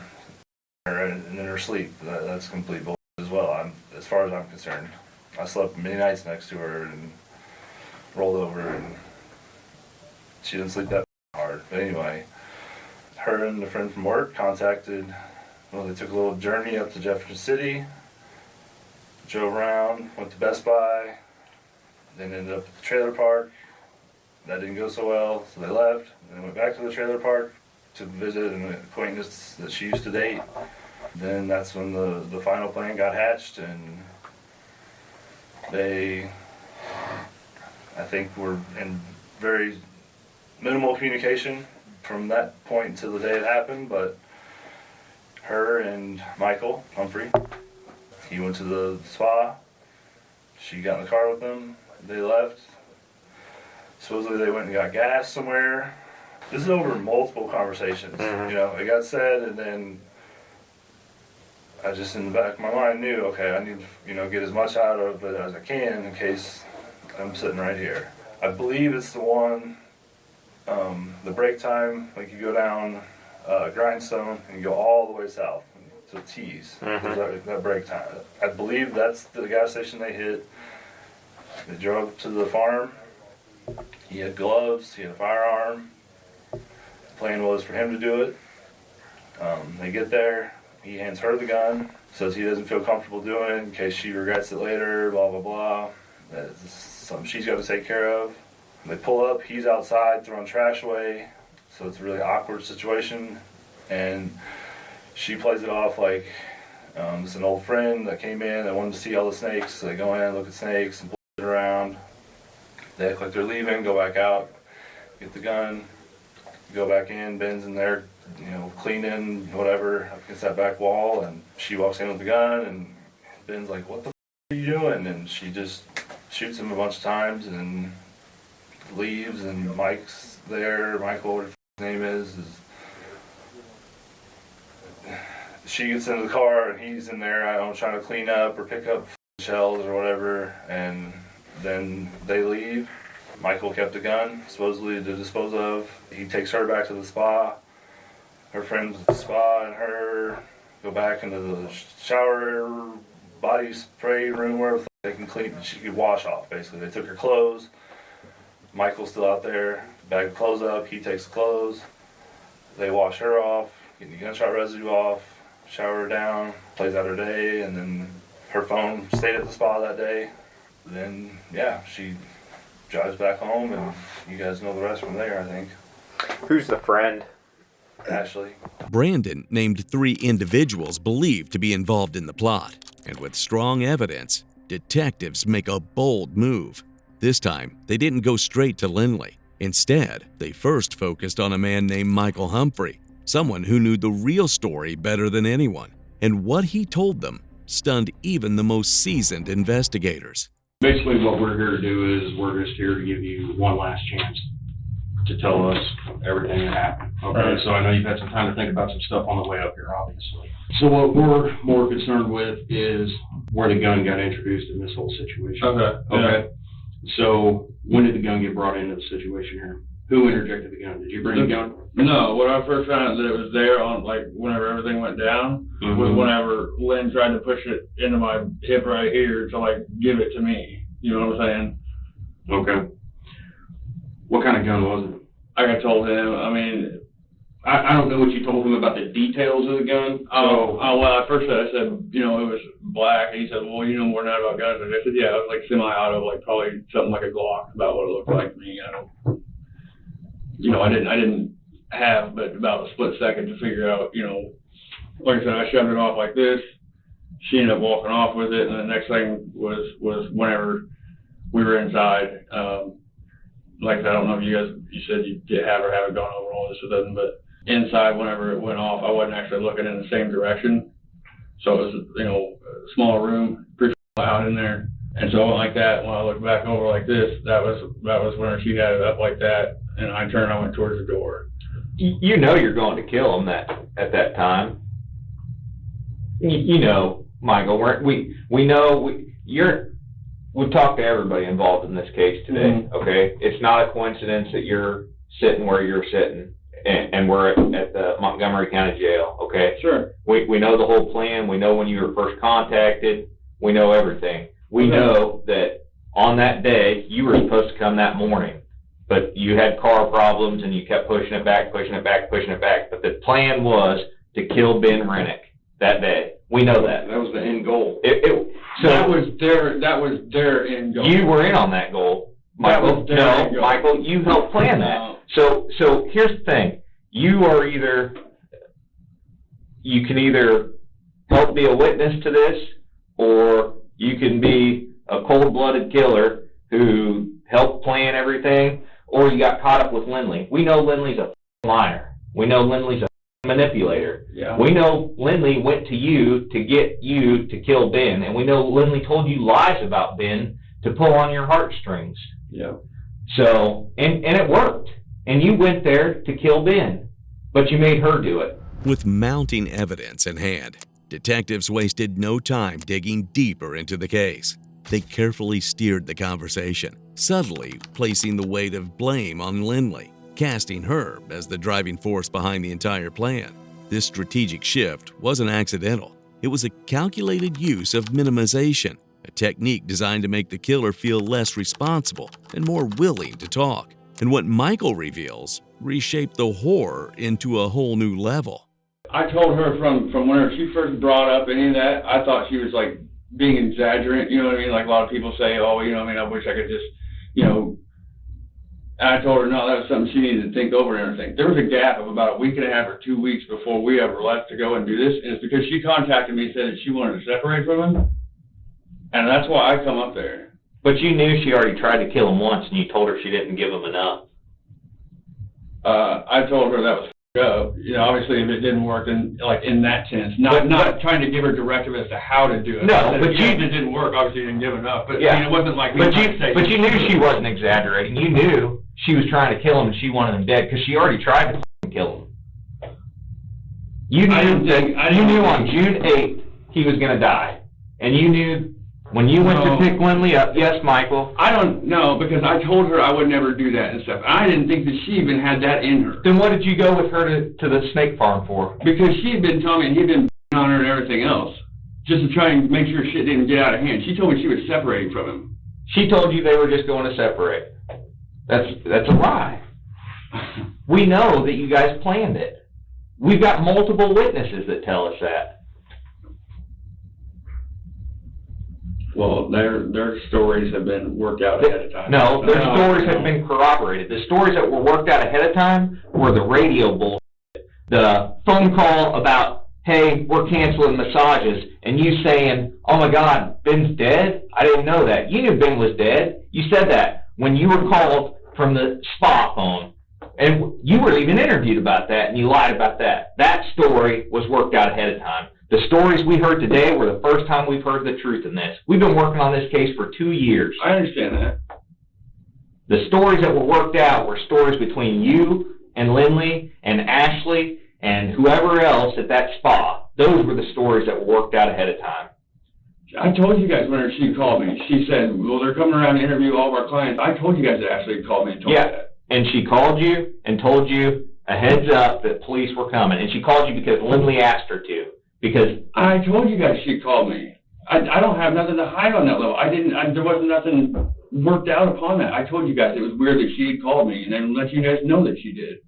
S11: and in her sleep. That's complete bullshit as well, as far as I'm concerned. I slept many nights next to her and rolled over, and she didn't sleep that hard. But anyway, her and a friend from work they took a little journey up to Jefferson City, drove around, went to Best Buy, then ended up at the trailer park. That didn't go so well, so they left, and then went back to the trailer park to visit an acquaintance that she used to date. Then that's when the final plan got hatched, and they, I think, were in very minimal communication from that point until the day it happened. But her and Michael Humphrey, he went to the spa, she got in the car with him, they left. Supposedly they went and got gas somewhere. This is over multiple conversations. It got said, and then I just, in the back of my mind, knew, okay, I need to, get as much out of it as I can in case I'm sitting right here. I believe it's the one, the break time, like you go down Grindstone and you go all the way south to T's. That break time. I believe that's the gas station they hit. They drove to the farm. He had gloves, he had a firearm. The plan was for him to do it. They get there, he hands her the gun, says he doesn't feel comfortable doing it in case she regrets it later, blah, blah, blah. That's something she's got to take care of. They pull up, he's outside throwing trash away, so it's a really awkward situation, and she plays it off like it's an old friend that came in that wanted to see all the snakes, so they go in, look at snakes, and pull it around. They act like they're leaving, go back out, get the gun, go back in, Ben's in there, you know, cleaning, whatever, up against that back wall, and she walks in with the gun, and Ben's like, what the f*** are you doing? And she just shoots him a bunch of times and leaves, and Mike's there, Michael, whatever his name is. She gets into the car, and he's in there, I don't know, trying to clean up or pick up shells or whatever, and then they leave. Michael kept the gun, supposedly to dispose of. He takes her back to the spa. Her friends at the spa and her go back into the shower, body spray room where they can clean, she could wash off, basically. They took her clothes. Michael's still out there, bag of clothes up, he takes the clothes. They wash her off, get the gunshot residue off, shower her down, plays out her day, and then her phone stayed at the spa that day. Then, yeah, she drives back home, and you guys know the rest from there, I think.
S10: Who's the friend?
S11: Ashley.
S3: Brandon named 3 individuals believed to be involved in the plot, and with strong evidence, detectives make a bold move. This time, they didn't go straight to Lynley. Instead, they first focused on a man named Michael Humphrey, someone who knew the real story better than anyone, and what he told them stunned even the most seasoned investigators.
S12: Basically, what we're here to do is we're just here to give you one last chance to tell us everything that happened. Okay, so I know you've had some time to think about some stuff on the way up here, obviously. So what we're more concerned with is where the gun got introduced in this whole situation. Okay. So when did the gun get brought into the situation here? Who interjected the gun? Did you bring the gun?
S13: No, when I first found out that it was there on, like, whenever everything went down, was whenever Lynn tried to push it into my hip right here to, like, give it to me. You know what I'm saying?
S12: Okay. What kind of gun was it?
S13: Like I told him, I mean,
S12: I don't know what you told him about the details of the gun.
S13: Well, at first I said, you know, it was black, and he said, well, you know more than that about guns. And I said, yeah, it was like semi-auto, like probably something like a Glock, about what it looked like to me. I didn't have but about a split second to figure out, you know, like I said, I shoved it off like this. She ended up walking off with it, and the next thing was whenever we were inside. Like I said, I don't know if you said you haven't gone over all this with them, but inside, whenever it went off, I wasn't actually looking in the same direction. So it was, you know, a small room, pretty loud in there. And so I went like that. When I looked back over like this, that was when she had it up like that, and I turned, I went towards the door.
S6: You know you're going to kill him at that time. You know, Michael, we've talked to everybody involved in this case today, okay? It's not a coincidence that you're sitting where you're sitting, and we're at the Montgomery County Jail, okay?
S13: Sure.
S6: We know the whole plan. We know when you were first contacted. We know everything. We know that on that day, you were supposed to come that morning, but you had car problems, and you kept pushing it back. But the plan was to kill Ben Renick that day. We know that.
S12: That was the end goal.
S13: So that was their end goal.
S6: You were in on that goal, Michael. No, Michael, you helped plan that. So here's the thing: you can either help be a witness to this, or you can be a cold-blooded killer who helped plan everything, or you got caught up with Lynley. We know Lynley's a liar. We know Lynley's a manipulator.
S13: Yeah.
S6: We know Lynley went to you to get you to kill Ben, and we know Lynley told you lies about Ben to pull on your heartstrings.
S13: Yeah.
S6: So, and it worked. And you went there to kill Ben, but you made her do it.
S3: With mounting evidence in hand, detectives wasted no time digging deeper into the case. They carefully steered the conversation, subtly placing the weight of blame on Lynley, casting her as the driving force behind the entire plan. This strategic shift wasn't accidental. It was a calculated use of minimization, a technique designed to make the killer feel less responsible and more willing to talk. And what Michael reveals reshaped the horror into a whole new level.
S13: I told her from whenever she first brought up any of that, I thought she was like being exaggerant, you know what I mean? Like a lot of people say, oh, you know what I mean, I wish I could just, you know, And I told her, no, that was something she needed to think over and everything. There was a gap of about a week and a half or 2 weeks before we ever left to go and do this, and it's because she contacted me and said that she wanted to separate from him, and that's why I come up there.
S6: But you knew she already tried to kill him once, and you told her she didn't give him enough.
S13: I told her that was up. You know, obviously, if it didn't work, then like in that sense, not trying to give her directive as to how to do it.
S6: No, but
S13: if it didn't work, obviously, you didn't give enough. But
S6: yeah.
S13: I mean, it wasn't like.
S6: But you knew she wasn't exaggerating. You knew she was trying to kill him, and she wanted him dead because she already tried to kill him. You knew on June 8th he was going to die, and you knew. When you went to pick Lynley up, yes, Michael.
S13: I don't know, because I told her I would never do that and stuff. I didn't think that she even had that in her.
S6: Then what did you go with her to the snake farm for?
S13: Because she'd been telling me, and he'd been on her and everything else, just to try and make sure shit didn't get out of hand. She told me she was separating from him.
S6: She told you they were just going to separate. That's a lie. We know that you guys planned it. We've got multiple witnesses that tell us that.
S13: Well, their stories have been worked out ahead of time.
S6: No, their stories have been corroborated. The stories that were worked out ahead of time were the radio bullshit. The phone call about, hey, we're canceling massages, and you saying, oh my God, Ben's dead? I didn't know that. You knew Ben was dead. You said that when you were called from the spa phone, and you were even interviewed about that, and you lied about that. That story was worked out ahead of time. The stories we heard today were the first time we've heard the truth in this. We've been working on this case for 2 years.
S13: I understand that.
S6: The stories that were worked out were stories between you and Lynley and Ashley and whoever else at that spa. Those were the stories that were worked out ahead of time.
S13: I told you guys whenever she called me. She said, well, they're coming around to interview all of our clients. I told you guys that Ashley called me and told me that.
S6: And she called you and told you a heads up that police were coming. And she called you because Lynley asked her to. Because
S13: I told you guys she called me. I don't have nothing to hide on that level. There wasn't nothing worked out upon that. I told you guys it was weird that she had called me and then let you guys know that she did.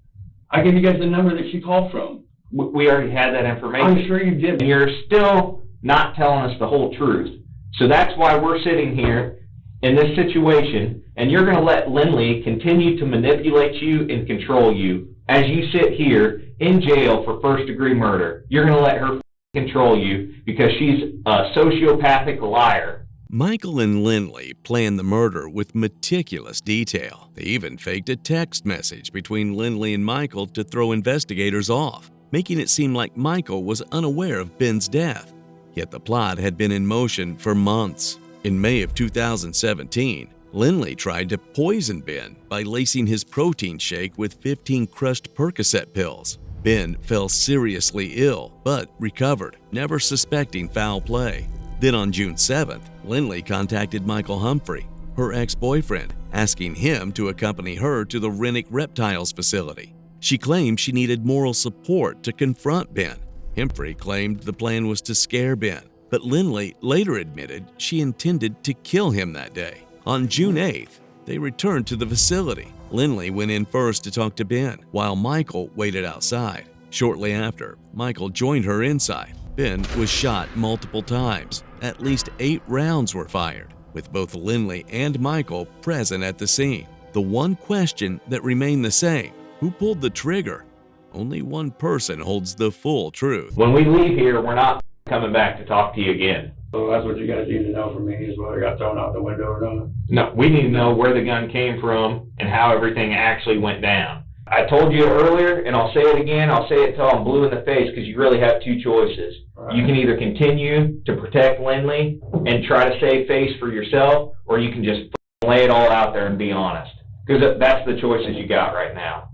S13: I gave you guys the number that she called from.
S6: We already had that information.
S13: I'm sure you did.
S6: And you're still not telling us the whole truth. So that's why we're sitting here in this situation, and you're going to let Lynley continue to manipulate you and control you as you sit here in jail for first-degree murder. You're going to let her control you because she's a sociopathic liar.
S3: Michael and Lynley planned the murder with meticulous detail. They even faked a text message between Lynley and Michael to throw investigators off, making it seem like Michael was unaware of Ben's death. Yet the plot had been in motion for months. In May of 2017, Lynley tried to poison Ben by lacing his protein shake with 15 crushed Percocet pills. Ben fell seriously ill, but recovered, never suspecting foul play. Then on June 7th, Lynley contacted Michael Humphrey, her ex-boyfriend, asking him to accompany her to the Renick Reptiles facility. She claimed she needed moral support to confront Ben. Humphrey claimed the plan was to scare Ben, but Lynley later admitted she intended to kill him that day. On June 8th, they returned to the facility. Lynley went in first to talk to Ben, while Michael waited outside. Shortly after, Michael joined her inside. Ben was shot multiple times. At least 8 rounds were fired, with both Lynley and Michael present at the scene. The one question that remained the same: who pulled the trigger? Only one person holds the full truth.
S6: When we leave here, we're not coming back to talk to you again.
S13: So that's what you guys need to know from me, is whether I got thrown out the window or not.
S6: No, we need to know where the gun came from and how everything actually went down. I told you earlier, and I'll say it again, I'll say it till I'm blue in the face, because you really have 2 choices. Right. You can either continue to protect Lynley and try to save face for yourself, or you can just lay it all out there and be honest. Because that's the choices you got right now.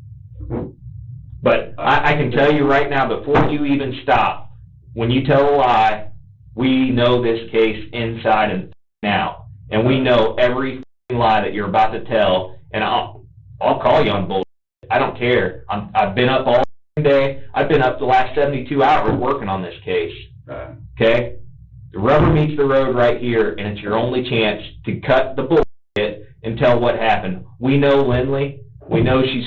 S6: But I can tell you right now, before you even stop, when you tell a lie, we know this case inside and out. And we know every lie that you're about to tell, and I'll call you on bullshit. I don't care. I've been up all day. I've been up the last 72 hours working on this case. Okay? The rubber meets the road right here, and it's your only chance to cut the bullshit and tell what happened. We know Lynley. We know she's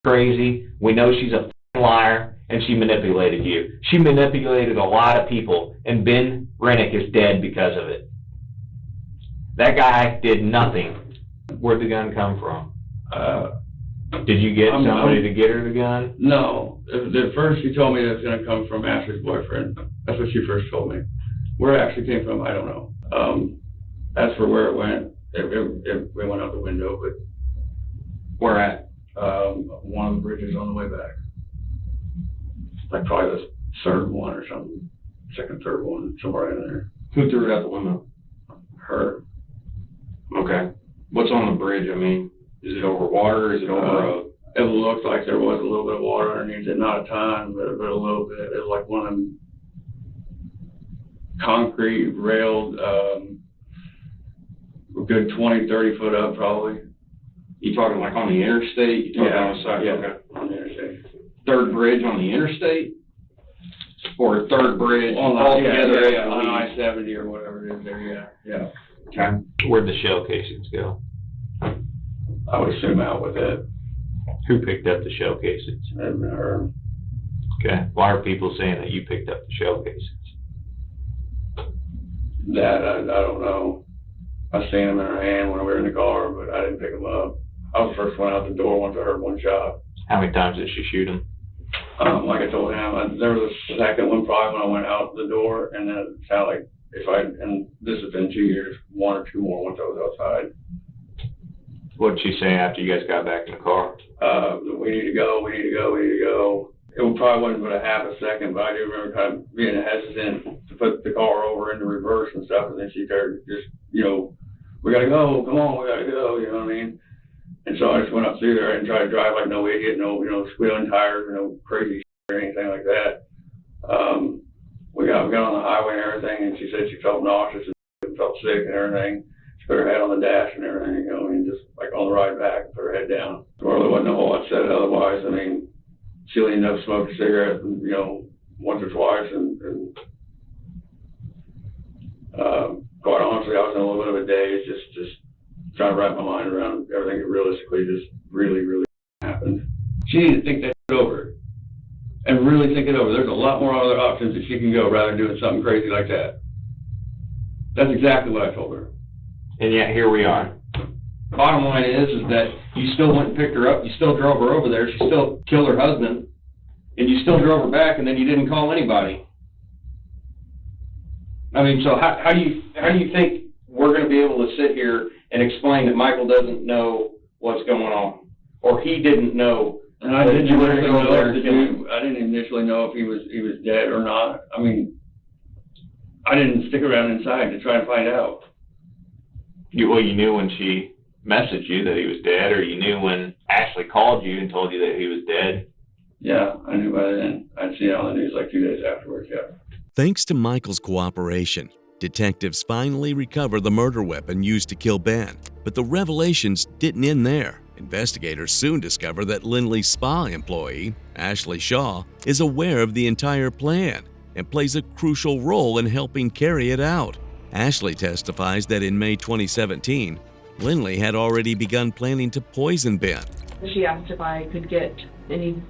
S6: crazy. We know she's a liar, and she manipulated you. She manipulated a lot of people, and Ben Renick is dead because of it. That guy did nothing. Where'd the gun come from? Did you get somebody to get her the gun?
S13: No. At first she told me that it's going to come from Ashley's boyfriend. That's what she first told me. Where it actually came from, I don't know. As for where it went, it went out the window, but
S12: Where at?
S13: one of the bridges on the way back. Like probably the third one or something. Second, third one, somewhere in there.
S12: Who threw it out the window?
S13: Her.
S12: Okay. What's on the bridge? I mean, is it over water? Is it over
S13: It looked like there was a little bit of water underneath it, not a ton, but a little bit. It was like one of them concrete railed, a good 20, 30 foot up probably.
S12: You talking like on the interstate? You talking on the side?
S13: Yeah,
S12: Okay.
S13: on the interstate.
S12: Third bridge on the interstate? Or third bridge
S13: On
S12: altogether?
S13: on I-70 or whatever it is there, yeah.
S12: Okay.
S6: Where'd the shell casings go?
S13: I would assume out with it.
S6: Who picked up the shell casings?
S13: Her.
S6: Okay. Why are people saying that you picked up the shell casings?
S13: That, I don't know. I seen them in her hand when we were in the car, but I didn't pick them up. I was the first one out the door once I heard one shot.
S6: How many times did she shoot him?
S13: Like I told him, there was a second one probably when I went out the door, and then it sounded like and this has been 2 years, one or two more once I was outside.
S6: What did she say after you guys got back in the car?
S13: We need to go. It probably wasn't but a half a second, but I do remember kind of being hesitant to put the car over into reverse and stuff, and then she started just, we gotta go, come on, we gotta go, you know what I mean? And so I just went up through there and tried to drive like no idiot, no, squealing tires, or no crazy shit or anything like that. We got on the highway and everything, and she said she felt nauseous and felt sick and everything. She put her head on the dash and everything, just like on the ride back, put her head down. There really wasn't a whole lot said otherwise. I mean, she leaned up, smoked a cigarette, once or twice, and quite honestly, I was in a little bit of a daze, just trying to wrap my mind around everything that realistically just really, really happened. She needed to think that over and really think it over. There's a lot more other options that she can go rather than doing something crazy like that. That's exactly what I told her.
S6: And yet here we are.
S12: Bottom line is that you still went and picked her up, you still drove her over there, she still killed her husband, and you still drove her back, and then you didn't call anybody. I mean, so how do you think we're going to be able to sit here and explain that Michael doesn't know what's going on, or he didn't know?
S13: And I didn't initially know if he was dead or not. I mean, I didn't stick around inside to try and find out.
S6: You knew when she messaged you that he was dead, or you knew when Ashley called you and told you that he was dead?
S13: Yeah, I knew by then. I'd seen it on the news like 2 days afterwards, yeah.
S3: Thanks to Michael's cooperation, detectives finally recover the murder weapon used to kill Ben. But the revelations didn't end there. Investigators soon discover that Lynley's spa employee, Ashley Shaw, is aware of the entire plan and plays a crucial role in helping carry it out. Ashley testifies that in May 2017, Lynley had already begun planning to poison Ben.
S1: She asked if I could get any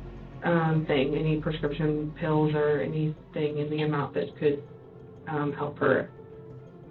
S1: prescription pills or anything in the amount that could help her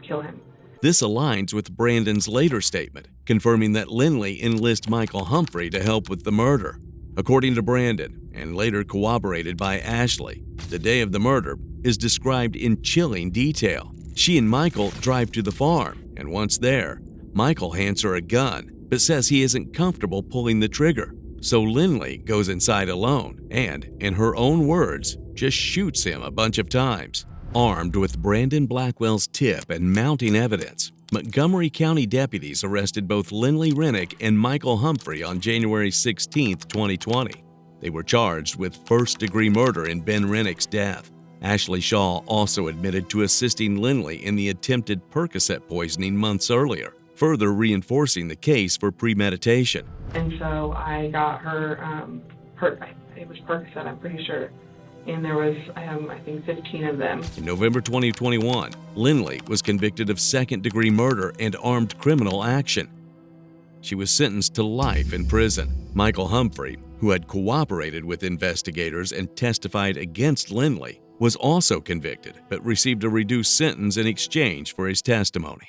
S1: kill him.
S3: This aligns with Brandon's later statement, confirming that Lynley enlists Michael Humphrey to help with the murder. According to Brandon, and later corroborated by Ashley, the day of the murder is described in chilling detail. She and Michael drive to the farm, and once there, Michael hands her a gun, but says he isn't comfortable pulling the trigger. So Lynley goes inside alone and, in her own words, just shoots him a bunch of times. Armed with Brandon Blackwell's tip and mounting evidence, Montgomery County deputies arrested both Lynlee Renick and Michael Humphrey on January 16, 2020. They were charged with first-degree murder in Ben Renick's death. Ashley Shaw also admitted to assisting Lynley in the attempted Percocet poisoning months earlier, further reinforcing the case for premeditation.
S1: And so I got her, it was Percocet, I'm pretty sure. And there was, I think, 15 of them.
S3: In November 2021, Lynley was convicted of second-degree murder and armed criminal action. She was sentenced to life in prison. Michael Humphrey, who had cooperated with investigators and testified against Lynley, was also convicted but received a reduced sentence in exchange for his testimony.